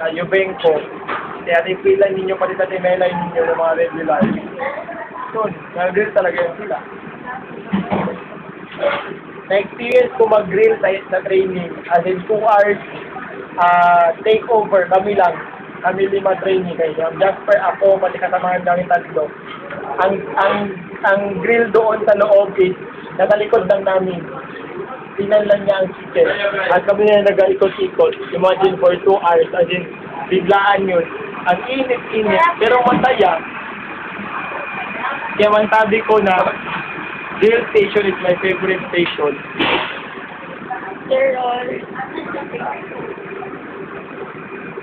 Yubenko. Kaya tipilan ninyo pati sa timelay ninyo ng mga regular. So, nag-grill talaga yun sila. Na-experience ko mag-grill sa training. As in 2 hours, take over, kami lang. Kami 5 training kayo. Jasper, ako, pati kasamahan namin 3. Ang grill doon sa loob is, nasa likod lang namin. Tinan lang niya ang chicken. At kami na nag-ikot-ikot. Imagine for 2 hours. As in, biglaan yun. Ang init-init. Pero masaya. Kaya mantabi ko na grill station is my favorite station.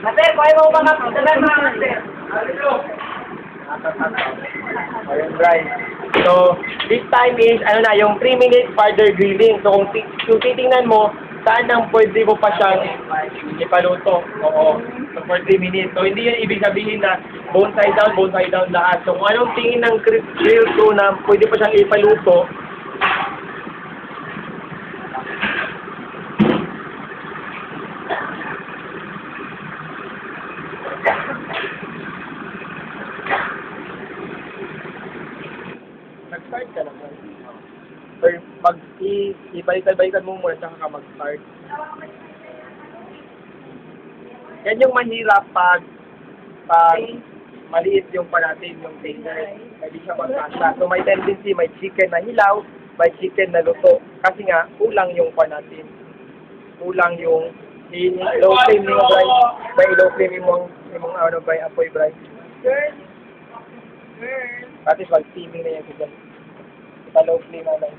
Master, kaya mo ba kapitalan mga master? Ayun, right. So, this time is, yung 3 minutes further grilling. So, kung titingnan mo, saan ang pwede mo pa siyang ipaluto. Oo. So, for 3 minutes. So, hindi yun ibig sabihin na bone side down lahat. So, kung anong tingin ng grill crew na pwede pa siyang ipaluto, nag-start ka naman. Or ibalikan mo muna saka ka mag-start. Yan yung mahirap pag maliit yung natin, yung container. Hindi siya magkasya. So may tendency, may chicken na hilaw, may chicken na luto. Kasi nga, kulang yung natin. Kulang yung low flame mo, Bray. May low flame yung apoy, Bray. At least mag-steaming na yan. Low flame na lang.